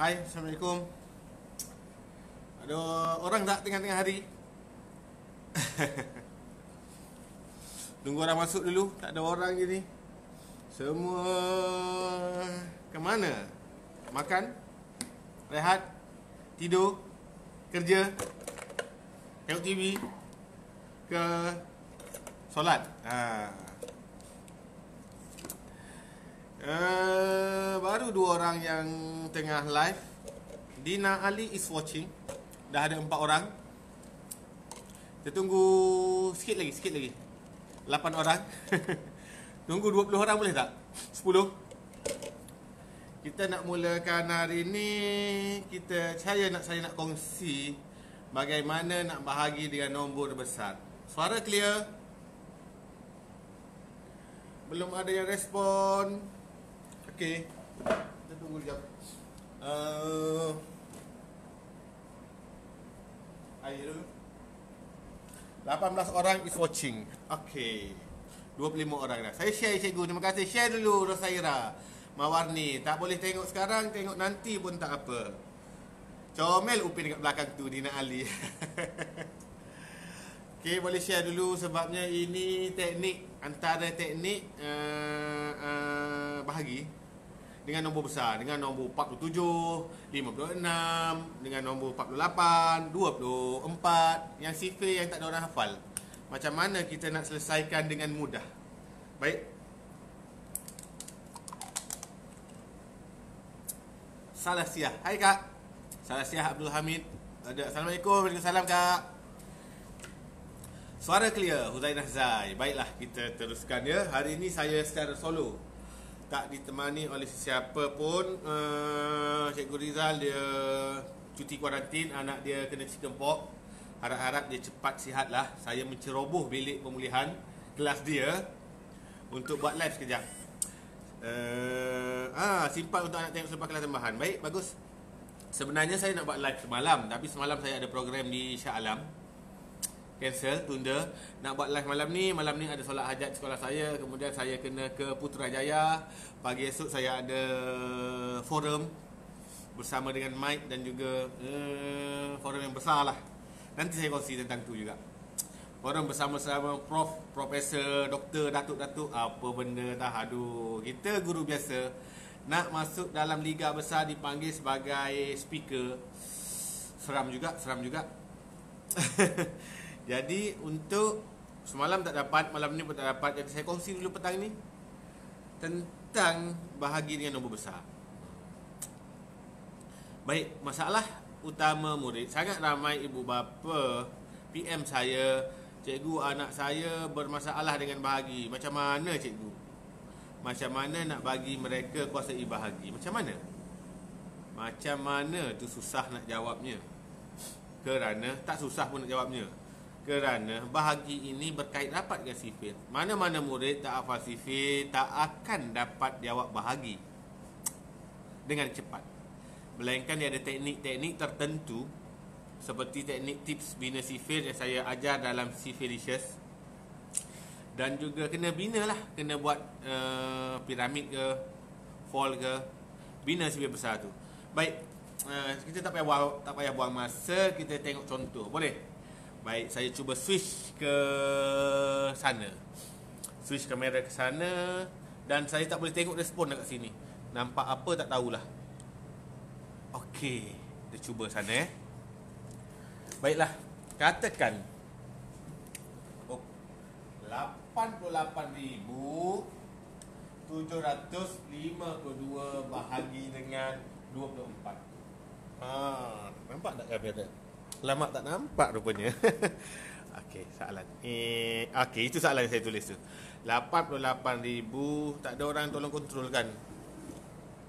Hai, Assalamualaikum. Ada orang tak tengah-tengah hari? Tunggu orang masuk dulu. Tak ada orang je ni. Semua ke mana? Makan? Rehat? Tidur? Kerja? Tengok TV? Ke solat? Baru 2 orang yang tengah live. Dina Ali is watching. Dah ada 4 orang. Kita tunggu sikit lagi 8 orang. Tunggu 20 orang boleh tak? 10. Kita nak mulakan hari ni. Saya nak kongsi bagaimana nak bahagi dengan nombor besar. Suara clear? Belum ada yang respon. Okey. Kita tunggu sekejap. Air dulu. 18 orang is watching. Okey. 25 orang dah. Saya share cikgu. Terima kasih. Share dulu Rosaira. Mawarni. Tak boleh tengok sekarang, tengok nanti pun tak apa. Comel Upin dekat belakang tu, Dina Ali. Okey, boleh share dulu sebabnya ini teknik, antara teknik bahagi dengan nombor besar, dengan nombor 47, 56, dengan nombor 48, 24, yang sifir yang tak ada orang hafal. Macam mana kita nak selesaikan dengan mudah? Baik. Salasiah. Hai Kak. Salasiah Abdul Hamid. Assalamualaikum. Waalaikumsalam Kak. Suara clear, Huzainah Zai. Baiklah, kita teruskan ya. Hari ini saya secara solo, tak ditemani oleh sesiapa pun. Cikgu Rizal dia cuti kuarantin, anak dia kena chicken pox. Harap-harap dia cepat sihat lah. Saya menceroboh bilik pemulihan kelas dia untuk buat live sekejap. Simpan untuk anak tengok selepas kelas tambahan. Baik, bagus. Sebenarnya saya nak buat live semalam, tapi semalam saya ada program di Shah Alam. Cancel, tunda. Nak buat live malam ni ada solat hajat sekolah saya. Kemudian saya kena ke Putrajaya. Pagi esok saya ada forum bersama dengan Mike dan juga forum yang besar lah. Nanti saya kongsi tentang tu juga. Forum bersama-sama Profesor, Doktor, Datuk-Datuk. Apa benda dah, aduh. Kita guru biasa nak masuk dalam liga besar dipanggil sebagai speaker. Seram juga. Jadi untuk semalam tak dapat, malam ni pun tak dapat. Jadi saya kongsi dulu petang ni tentang bahagi dengan nombor besar. Baik, masalah utama murid. Sangat ramai ibu bapa PM saya, cikgu, anak saya bermasalah dengan bahagi. Macam mana cikgu? Macam mana nak bagi mereka kuasai bahagi? Macam mana? Macam mana tu susah nak jawabnya. Kerana tak susah pun nak jawabnya. Kerana bahagi ini berkait rapat dengan sifir. Mana-mana murid tak hafal sifir tak akan dapat jawab bahagi dengan cepat. Melainkan dia ada teknik-teknik tertentu, seperti teknik tips bina sifir yang saya ajar dalam Sifiricious. Dan juga kena bina lah, kena buat piramid ke, fall ke, bina sifir besar tu. Baik, kita tak payah buang masa, kita tengok contoh. Boleh? Baik, saya cuba switch ke sana. Switch kamera ke sana. Dan saya tak boleh tengok respon dekat sini. Nampak apa tak tahulah. Okey, kita cuba sana Baiklah, katakan 88,752 bahagi dengan 24. Nampak tak kamera? Lama tak nampak rupanya. Okey, soalan. Okey, itu soalan yang saya tulis tu. 88,000, tak ada orang tolong kontrolkan.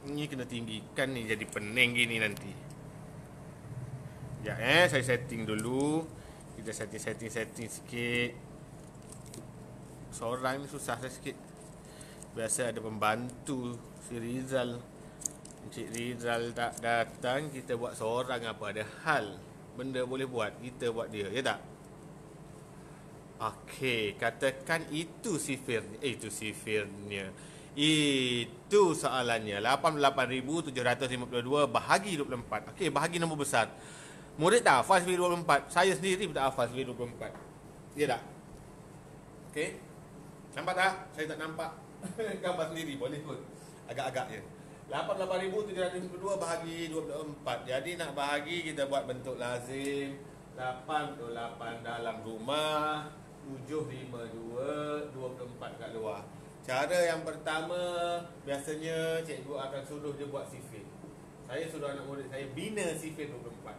Ini kena tinggikan ni, jadi pening gini nanti. Ya, saya setting dulu. Kita setting sikit. Seorang ni susah sikit. Biasa ada pembantu si Rizal. Encik Rizal tak datang, kita buat seorang apa ada hal. Benda boleh buat, kita buat dia, ya tak? Okey, katakan itu sifirnya. Itu soalannya. 88,752 bahagi 24. Okey, bahagi nombor besar. Murid tak hafal sifir 24. Saya sendiri pun tak hafal sifir 24. Ya tak? Okey. Nampak tak? Saya tak nampak. Gambar sendiri boleh pun. Agak-agak je. 88,752 bahagi 24. Jadi nak bahagi kita buat bentuk lazim. 88 dalam rumah, 752, 24 kat luar. Cara yang pertama, biasanya cikgu akan suruh dia buat sifir. Saya suruh anak murid saya bina sifir 24.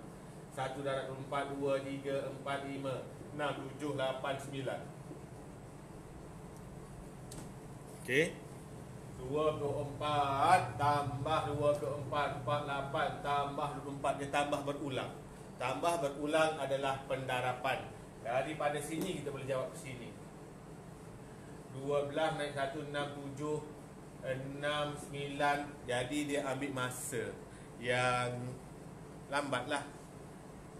1 darab 24, 2, 3, 4, 5, 6, 7, 8, 9. Okey. 24 tambah 2 ke 4, 48 tambah 24. Dia tambah berulang. Tambah berulang adalah pendarapan. Daripada sini kita boleh jawab ke sini. 12 naik 1, 6, 7, 6, 9. Jadi dia ambil masa yang lambat lah.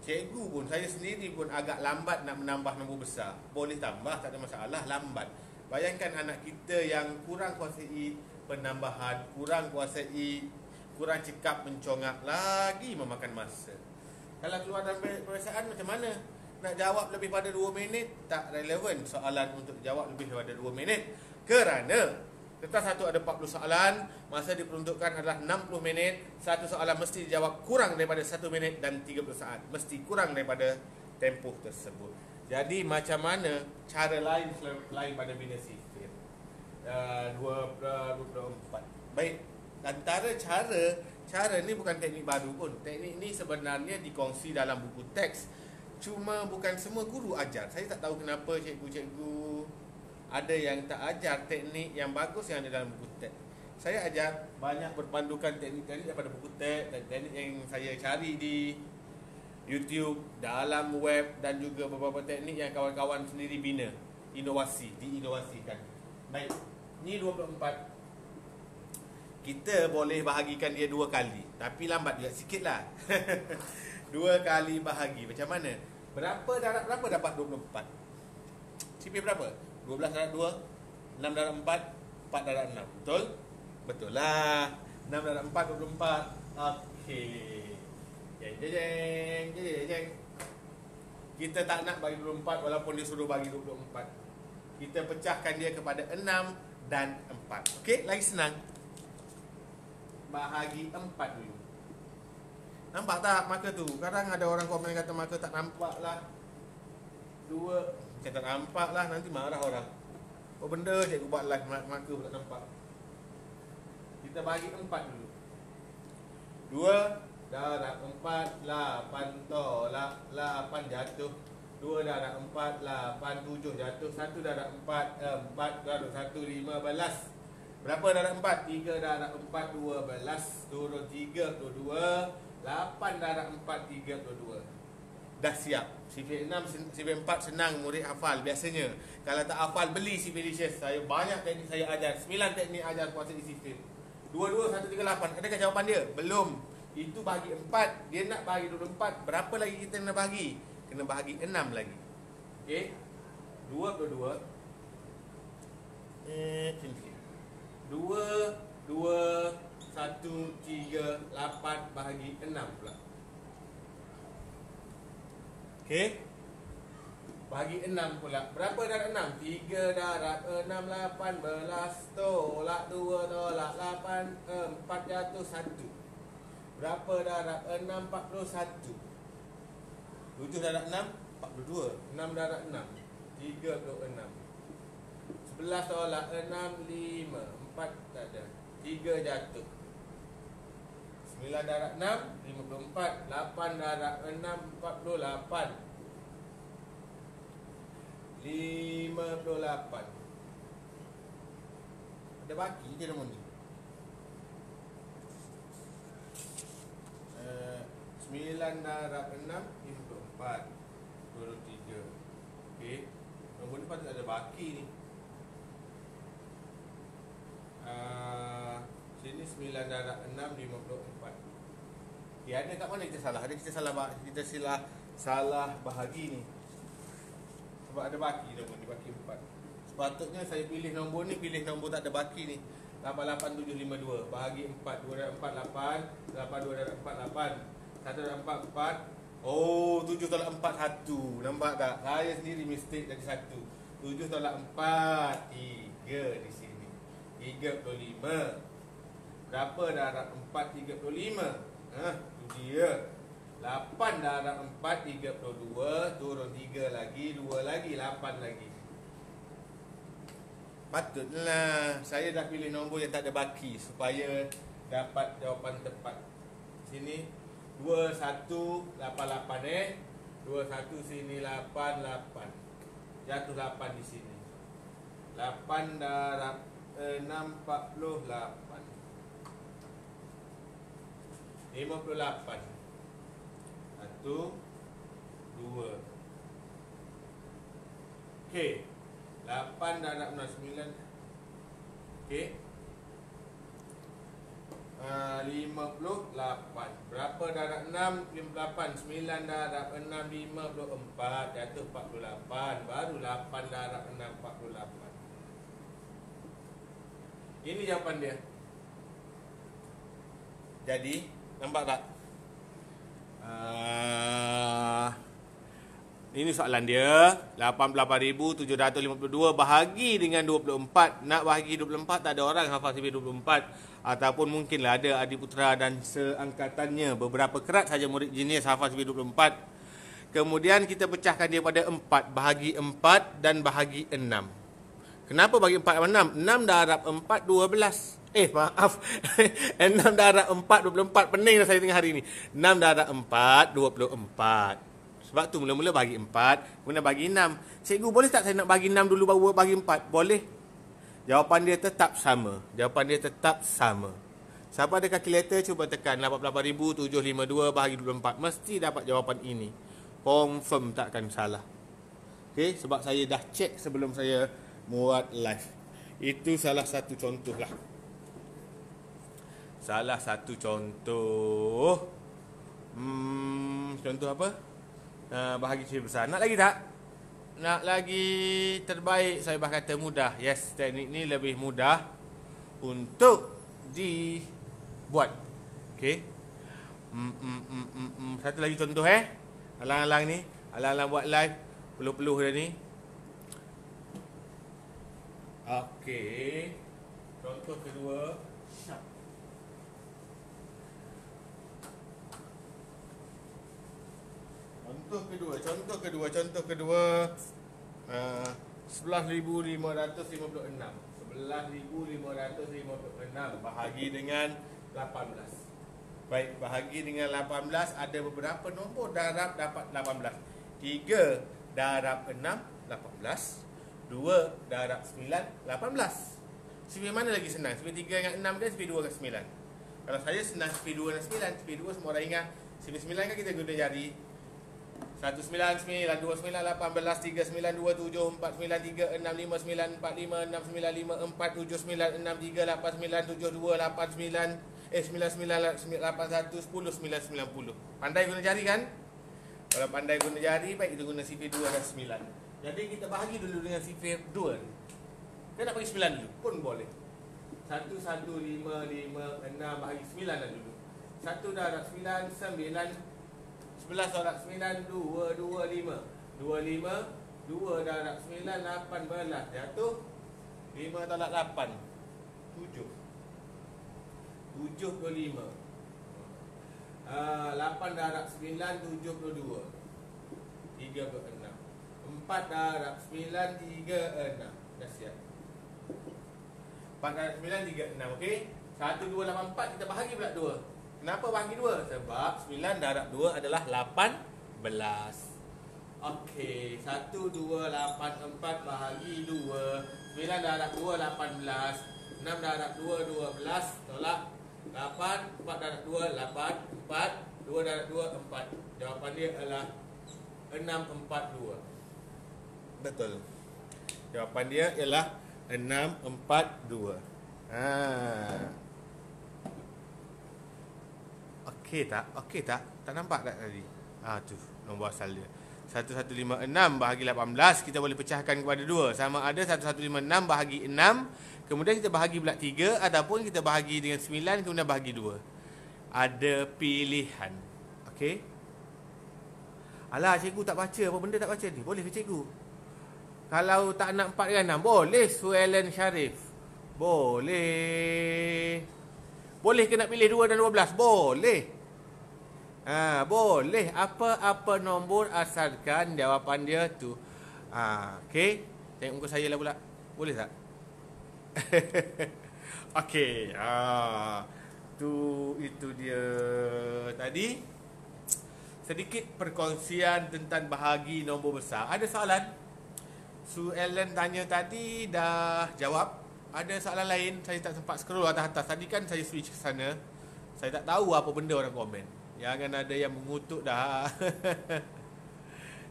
Cikgu pun, saya sendiri pun agak lambat nak menambah nombor besar. Boleh tambah, tak ada masalah, lambat. Bayangkan anak kita yang kurang kuasai penambahan, kurang cekap mencongak, lagi memakan masa. Kalau keluar dalam peperiksaan macam mana? Nak jawab lebih pada 2 minit, tak relevan soalan untuk jawab lebih daripada 2 minit. Kerana kertas satu ada 40 soalan, masa diperuntukkan adalah 60 minit. Satu soalan mesti dijawab kurang daripada 1 minit dan 30 saat. Mesti kurang daripada tempoh tersebut. Jadi macam mana cara lain selain pada bina sifir? 24. Baik, antara cara ni bukan teknik baru pun. Teknik ni sebenarnya dikongsi dalam buku teks. Cuma bukan semua guru ajar. Saya tak tahu kenapa cikgu-cikgu ada yang tak ajar teknik yang bagus yang ada dalam buku teks. Saya ajar banyak berpandukan teknik-teknik daripada buku teks dan teknik yang saya cari di YouTube, dalam web dan juga beberapa teknik yang kawan-kawan sendiri bina. Diinovasikan. Baik, ni 24. Kita boleh bahagikan dia 2 kali. Tapi lambat juga sikit lah. 2 kali bahagi. Macam mana? Berapa dapat 24? Sifir berapa? 12 darab 2, 6 darab 4, 4 darab 6. Betul? Betul lah. 6 darab 4, 24. Okey. Jeng. Kita tak nak bagi 24 walaupun dia suruh bagi 24. Kita pecahkan dia kepada 6 dan 4. Okey, lagi senang. Bahagi 4 dulu. Nampak tak marker tu? Kadang ada orang komen kata marker tak nampak lah. 2. Saya tak nampak lah, nanti marah orang. Apa benda cikgu buat live marker pun tak nampak. Kita bahagi 4 dulu. 2 darab 4, 8 tolak 8 jatuh. 2 darab 4, 8, 7 jatuh. 1 darab 4, 4 darab 1, 15. Berapa darab 4? 3 darab 4, 12. Turun 32. 8 darab 4, 32. Dah siap. Sifir 6, sifir 4 senang murid hafal biasanya. Kalau tak hafal, beli Sifirlicious. Saya banyak teknik saya ajar. 9 teknik ajar kuasai sifir. 22, 138. Adakah jawapan dia? Belum. Itu bagi 4. Dia nak bagi 24. Berapa lagi kita nak bagi? Kena bahagi 6 lagi. Okey. 22. Sini. 2, 1, 3, 8 bahagi 6 pula. Okey. Bahagi 6 pula. Berapa darab 6? 3 darab 6, 18. Tolak 2, tolak 8. 4 jatuh 1. Berapa darab 6? 41. 7 darab 6? 42. 6 darab 6? 36. 11 tolak 6, 5. 4 tak ada. 3 jatuh. 9 darab 6, 54. 8 darab 6, 48. 58. Ada baki je nombor ni. 9 darab 6, 54. 23. Okey. Nombor ni patut ada baki ni. Sini 9 darab 6, 54. Dia ada kat mana kita salah? Ada kita salah bahagi ni. Sebab ada baki nombor ni, baki 4. Sepatutnya saya pilih nombor ni, pilih nombor tak ada baki ni. 88752. Bahagi 4. 2 darab 4, 8. 8, 2 darab 4, 8. 1 darab 4, 4. Oh, 7 tolak 4, 1. Nampak tak? Saya sendiri mistake dari 1. 7 tolak 4, 3 di sini. 35. Berapa darab 4, 35? Tu dia. 8 darab 4, 32. Turun 3 lagi, 2 lagi, 8 lagi. Patutlah saya dah pilih nombor yang tak ada baki supaya dapat jawapan tepat. Sini 2188 21 sini 88. Jatuh 8 di sini. 8 darab 6 48. 58. 1 2. Okey. 8 darab 6, 9. Okey. 58. Berapa darab 6? 58. 9 darab 6, 54. Jatuh 48. Baru 8 darab 6, 48. Ini jawapan dia. Jadi, nampak tak? Ini soalan dia. 88,752 bahagi dengan 24. Nak bahagi 24, tak ada orang hafal CV 24. Ataupun mungkinlah ada adik putera dan seangkatannya. Beberapa kerat saja murid jenis hafal CV 24. Kemudian kita pecahkan dia pada 4. Bahagi 4 dan bahagi 6. Kenapa bagi 4 dan 6? 6 darab 4, 12. Maaf. 6 darab 4, 24. Pening dah saya tengah hari ni. 6 darab 4, 24. Sebab tu mula-mula bagi 4, kemudian bagi 6. Cikgu, boleh tak saya nak bagi 6 dulu baru bagi 4? Boleh. Jawapan dia tetap sama. Jawapan dia tetap sama. Siapa ada kalkulator, cuba tekan 88,752 bahagi 24. Mesti dapat jawapan ini. Confirm takkan salah. Okay, sebab saya dah cek sebelum saya buat live. Itu salah satu contoh lah. Salah satu contoh. Contoh apa? Bahagi CV besar. Nak lagi tak? Nak lagi terbaik, saya bah kata mudah. Yes, teknik ni lebih mudah untuk dibuat. Okey. Satu lagi contoh Alang-alang ni, alang-alang buat live, peluh-peluh dah ni. Okey. Contoh kedua. Contoh kedua 11,556. 11,556 bahagi dengan 18. Baik, bahagi dengan 18, ada beberapa nombor darab dapat 18. 3 darab 6, 18. 2 darab 9, 18. CV mana lagi senang? CV 3 dengan 6 kan? CV 2 dengan 9. Kalau saya senang CV 2 dengan 9. CV 2 semua orang ingat. CV 9 kan kita guna jari. 199, 29, 18, 39, 27, 49, 3, 6, 5, 9, 45, 6, 9, 5, 4, 7, 9, 6, 3, 8, 9, 7, 2, 8, 9, 9, 8, 1, 10, 9, 90. Pandai guna jari kan? Kalau pandai guna jari, baik kita guna CV 2 dan 9. Jadi kita bahagi dulu dengan CV 2 ni. Kita nak bagi 9 dulu pun boleh. 1, 1, 5, 5, 6 bahagi 9 dah dulu. 1 darab 9, 9. 11 darab 9, 2, 2, 5. 2, 5. 2 darab 9, 18. Jatuh 5 tolak 8, 7. 75. 8 darab 9, 72. 36. 4 darab 9, 36. Dah siap. 4 darab 9, 36. Okey. 1, 2, 8, 4. Kita bahagi pula 2. Kenapa bahagi 2? Sebab 9 darab 2 adalah 18. Okey. 1, 2, 8, 4 bahagi 2. 9 darab 2, 18. 6 darab 2, 12. Tolak 8. 4 darab 2, 8. 4. 2 darab 2, 4. Jawapan dia adalah 642. Betul. Jawapan dia ialah 642. Okey tak? Okey tak? Tak nampak tak tadi? Tu nombor asal dia. 1156 bahagi 18 kita boleh pecahkan kepada 2. Sama ada 1156 bahagi 6, kemudian kita bahagi pula 3, ataupun kita bahagi dengan 9 kemudian bahagi 2. Ada pilihan. Okey. Alah, cikgu tak baca. Apa benda tak baca ni? Boleh ke cikgu? Kalau tak nak 4 dengan 6, boleh. Suelen Syarif. Boleh. Boleh ke nak pilih 2 dan 12? Boleh. Boleh. Apa-apa nombor asalkan jawapan dia tu. Okey. Tengok muka saya lah pula. Boleh tak? Okey. Itu dia tadi. Sedikit perkongsian tentang bahagi nombor besar. Ada soalan? Suelen tanya tadi dah jawab. Ada soalan lain? Saya tak sempat scroll atas-atas. Tadi kan saya switch ke sana. Saya tak tahu apa benda orang komen. Jangan ada yang mengutuk dah.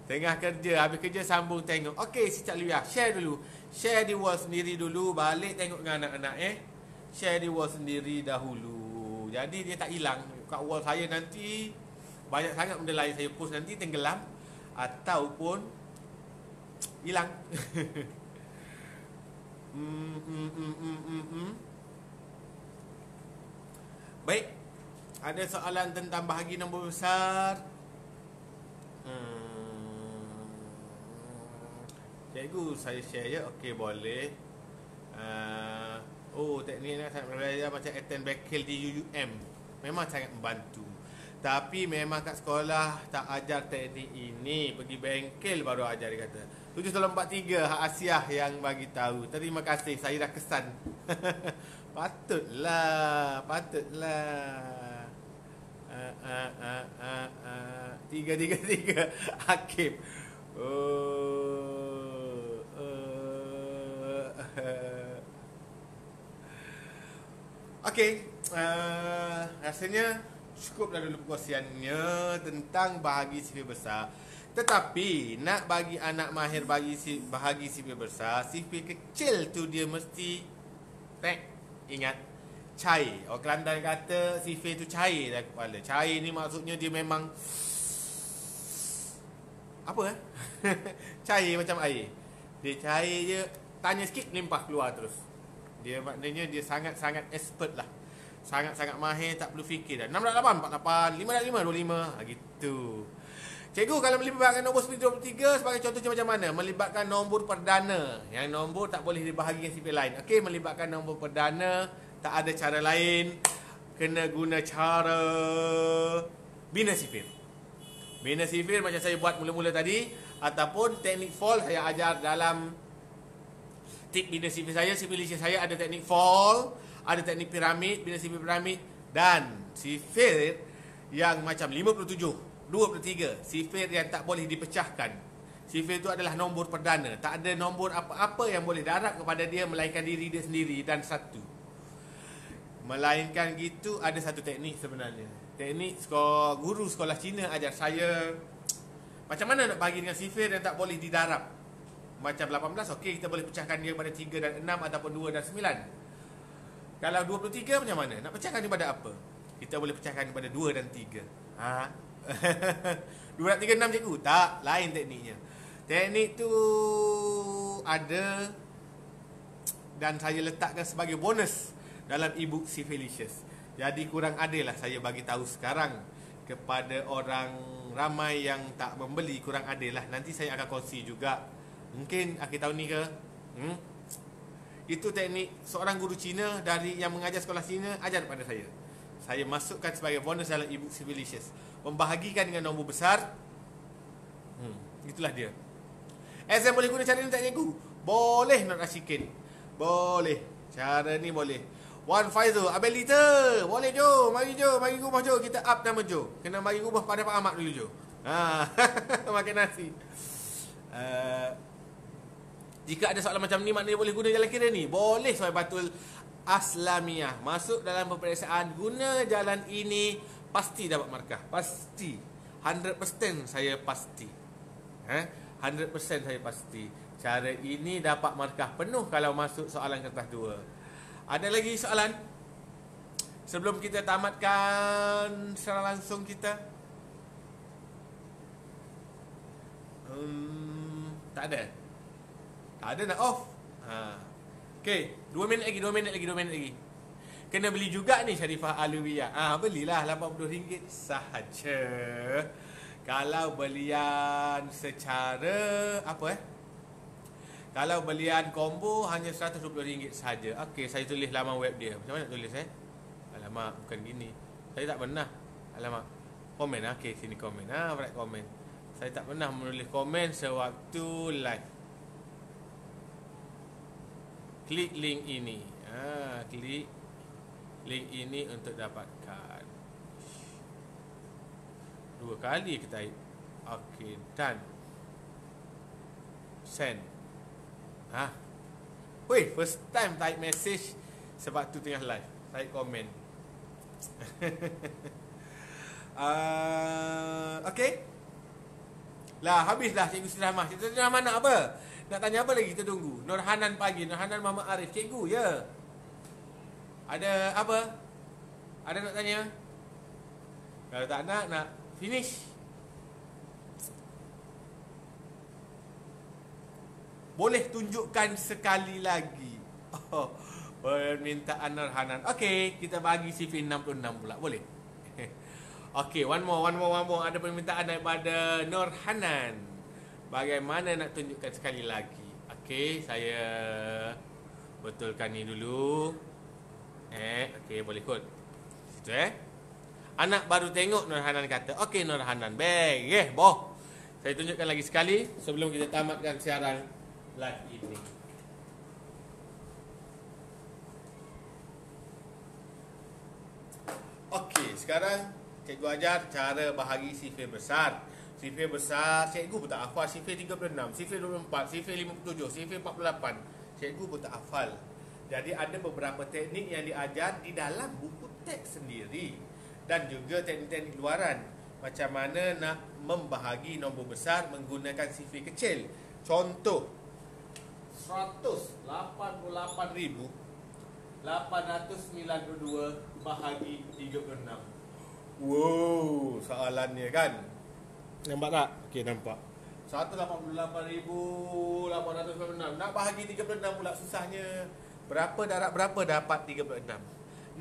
Tengah kerja, habis kerja sambung tengok. Okey, si Cak Liwia, share dulu. Share di wall sendiri dulu, balik tengok dengan anak-anak Share di wall sendiri dahulu. Jadi dia tak hilang. Kat wall saya nanti banyak sangat benda lain saya post nanti tenggelam ataupun hilang. Baik. Ada soalan tentang bahagi nombor besar? Cikgu, saya share je. Okey, boleh. Teknik ni sangat berbeza macam attend bakil di UUM. Memang sangat membantu. Tapi memang kat sekolah tak ajar teknik ini. Pergi bengkel baru ajar, dia kata. 7343 Hak Asiah yang bagi tahu. Terima kasih, saya dah kesan. Patutlah. 333 Hakim. Okey, rasanya cukuplah dulu perkongsiannya tentang bahagi sifir besar. Tetapi nak bagi anak mahir bahagi sifir besar, sifir kecil tu dia mesti ingat cair. Orang Kelantan kata sifir tu cair dalam kepala. Cair ni maksudnya dia memang apa cair macam air. Dia cair je, tanya sikit limpah keluar terus. Dia maknanya dia sangat-sangat expert lah. Sangat-sangat mahir, tak perlu fikir dah. 6.8, 48, 5.5, 25 gitu. Cikgu, kalau melibatkan nombor 23 sebagai contohnya macam mana? Melibatkan nombor perdana. Yang nombor tak boleh dibahagi dengan sifir lain. Okey, melibatkan nombor perdana, tak ada cara lain. Kena guna cara bina sifir. Bina sifir macam saya buat mula-mula tadi, ataupun teknik fall saya ajar dalam tip bina sifir saya. Sifir saya ada teknik fall, ada teknik piramid, bina sifir piramid, dan sifir yang macam 57, 23, sifir yang tak boleh dipecahkan. Sifir itu adalah nombor perdana. Tak ada nombor apa-apa yang boleh darab kepada dia melainkan diri dia sendiri dan satu. Melainkan gitu, ada satu teknik sebenarnya. Teknik guru sekolah Cina ajar saya macam mana nak bagi dengan sifir yang tak boleh didarab. Macam 18, okey, kita boleh pecahkan dia kepada 3 dan 6 ataupun 2 dan 9. Kalau 23 macam mana? Nak pecahkan kepada apa? Kita boleh pecahkan kepada 2 dan 3. 2 dan 3, 6 cikgu? Tak, lain tekniknya. Teknik tu ada dan saya letakkan sebagai bonus dalam e-book Sifilicious. Jadi kurang adil lah saya bagi tahu sekarang kepada orang ramai yang tak membeli. Kurang adil lah. Nanti saya akan kongsi juga. Mungkin akhir tahun ni ke? Itu teknik seorang guru Cina dari yang mengajar sekolah Cina ajar kepada saya. Saya masukkan sebagai bonus dalam e-book Sifilicious. Membahagikan dengan nombor besar. Itulah dia. Exam boleh guna cara ni tak cikgu? Boleh Not Rashikin. Boleh. Cara ni boleh. Wan Faizul, Abel Lita. Boleh Jo. Mari Jo. Mari rumah Jo. Kita up nama Jo. Kena mari rumah pada Pak Ahmad dulu Jo. Makan nasi. Jika ada soalan macam ni, maknanya boleh guna jalan kira ni. Boleh Sohibatul Aslamiah. Masuk dalam peperiksaan, guna jalan ini, pasti dapat markah. Pasti. 100% saya pasti. 100% saya pasti. Cara ini dapat markah penuh kalau masuk soalan kertas 2. Ada lagi soalan? Sebelum kita tamatkan secara langsung kita. Tak ada. Tak ada nak off. Okey, 2 minit lagi, 2 minit lagi, 2 minit lagi. Kena beli juga ni Sharifah Alawiyah. Belilah RM80 sahaja. Kalau belian secara kalau belian combo hanya RM120 sahaja. Okey, saya tulis laman web dia. Macam mana nak tulis Alamak, bukan gini. Saya tak pernah. Alamak. Komen okey, sini komen. Write komen. Saya tak pernah menulis komen sewaktu live. Klik link ini. Klik link ini untuk dapatkan. 2 kali kita type. Okey, done. Send. Weh, first time type message sebab tu tengah live. Type komen. Okey. Lah, habislah Cikgu Siti Rahmah. Cikgu Siti Rahmah nak apa? Nak tanya apa lagi? Kita tunggu. Nur Hanan pagi. Nur Hanan Muhammad Arif. Cikgu, ya. Ada apa? Ada nak tanya? Kalau tak nak finish. Boleh tunjukkan sekali lagi. Permintaan Nur Hanan. Okey, kita bagi CV 66 pula. Boleh? Okey, one more. Ada permintaan daripada Nur Hanan. Bagaimana nak tunjukkan sekali lagi? Okey, saya betulkan ni dulu. Okey, boleh kot. Situ Anak baru tengok, Nur Hanan kata. Okey, Nur Hanan. Baik, boh. Saya tunjukkan lagi sekali sebelum kita tamatkan siaran live ini. Okey, sekarang cikgu ajar cara bahagi sifir besar. Sifir besar, cikgu pun tak hafal. Sifir 36, sifir 24, sifir 57, sifir 48. Cikgu pun tak hafal. Jadi ada beberapa teknik yang diajar di dalam buku teks sendiri. Dan juga teknik-teknik luaran. Macam mana nak membahagi nombor besar menggunakan sifir kecil. Contoh, 188,892 bahagi 36. Wow, soalannya kan? Nampak tak? Okey, nampak. 188,896. Nak bahagi 36 pula susahnya. Berapa darab berapa dapat 36?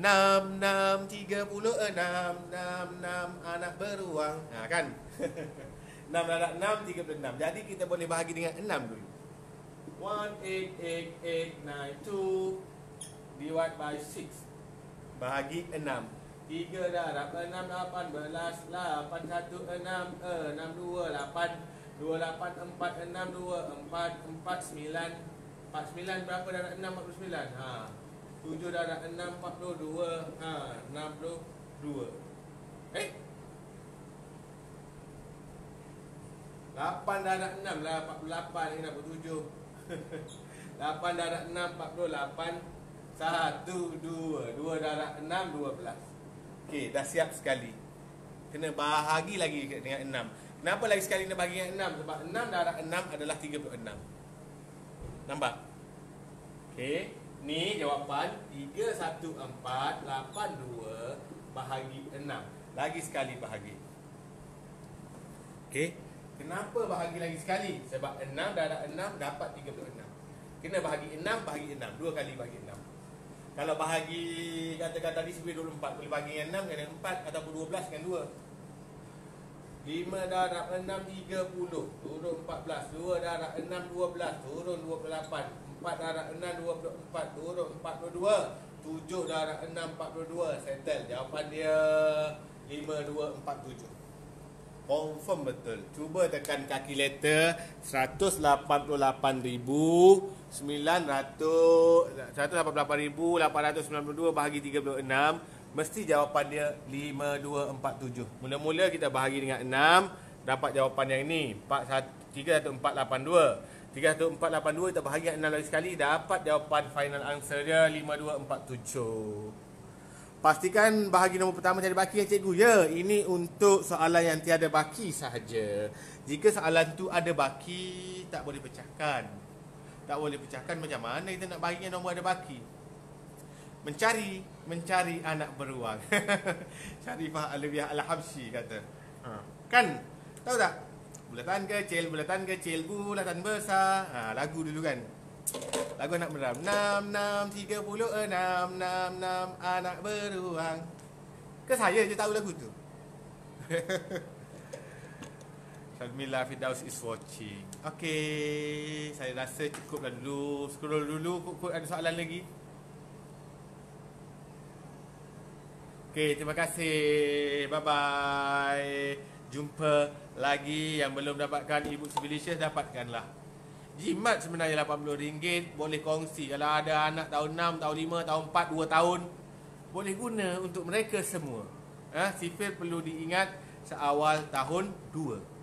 6, 6, 36, 6, anak beruang. Kan? 6 darab 6, 36. Jadi kita boleh bahagi dengan 6 dulu. 188,892 divide by 6. Bahagi 6. 3 darab 6, 18, 816, 62, 8, 28, 4, 6, 2, 4, 49, 49 berapa darab 6, 49? 7 darab 6, 42, 62. 8 darab 6 lah, 48 lagi dapat 7. 8 darab 6, 48. 1, 2. 2 darab 6, 12. Okey, dah siap sekali. Kena bahagi lagi dengan 6. Kenapa lagi sekali kena bahagi dengan 6? Sebab 6 darab 6 adalah 36. Nampak? Okey, ni jawapan 31482 bahagi 6. Lagi sekali bahagi. Okey, kenapa bahagi lagi sekali? Sebab 6 darab 6 dapat 36. Kena bahagi 6, bahagi 6. 2 kali bahagi 6. Kalau bahagi katakan tadi sifir 24, boleh bahagi dengan 6 dengan 4 ataupun 12 dengan 2. 5 darab 6 30 turun 14. 2 darab 6 12 turun 28. 4 darab 6 24 turun 42. 7 darab 6 42. Settle. Jawapan dia 5247. Confirm betul. Cuba tekan kalkulator. 188,892 bahagi 36. Mesti jawapan dia 5247. Mula-mula kita bahagi dengan 6, dapat jawapan yang ini 31482. 31482 kita bahagi dengan 6 lagi sekali, dapat jawapan final answer dia 5247. Pastikan bahagi nombor pertama tiada baki ya cikgu. Ya, ini untuk soalan yang tiada baki sahaja. Jika soalan tu ada baki, tak boleh pecahkan. Tak boleh pecahkan, macam mana kita nak bahagikan nombor ada baki? Mencari anak beruang. Sharifah Alawiyah Al-Habsyi kata. Kan? Tahu tak? Bulatan kecil, bulatan besar. Lagu dulu kan. Lagu anak meram. 6636 anak beruang. Ke saya je tahu lagu tu. Syazmila Firdaus is watching. Okay, saya rasa cukuplah dulu. Scroll dulu, kok ada soalan lagi. Okay, terima kasih. Bye-bye. Jumpa lagi. Yang belum dapatkan e-book Civilicious, dapatkanlah. Jimat sebenarnya RM80. Boleh kongsi. Kalau ada anak tahun 6, tahun 5, tahun 4, 2 tahun, boleh guna untuk mereka semua. Sifir perlu diingat seawal tahun 2.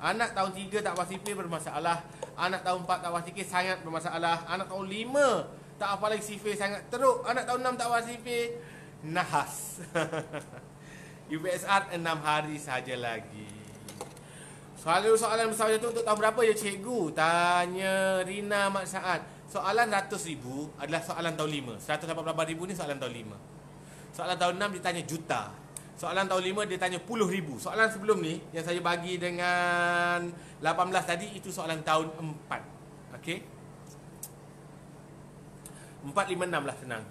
Anak tahun 3 tak hafal sifir bermasalah. Anak tahun 4 tak hafal sifir sangat bermasalah. Anak tahun 5 tak hafal lagi sifir sangat teruk. Anak tahun 6 tak hafal sifir, nahas. UPSR 6 hari saja lagi. Soalan besar macam tu untuk tahun berapa ya cikgu? Tanya Rina Mat Saad. Soalan 100,000 adalah soalan tahun 5. 188,000 ni soalan tahun 5. Soalan tahun 6 dia tanya juta. Soalan tahun 5 dia tanya puluh ribu. Soalan sebelum ni yang saya bagi dengan 18 tadi, itu soalan tahun 4. Okey. 4, 5, 6 lah, senang.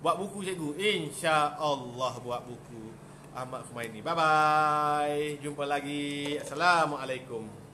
Buat buku cikgu. InsyaAllah buat buku. Ahmad Khumaini. Bye-bye. Jumpa lagi. Assalamualaikum.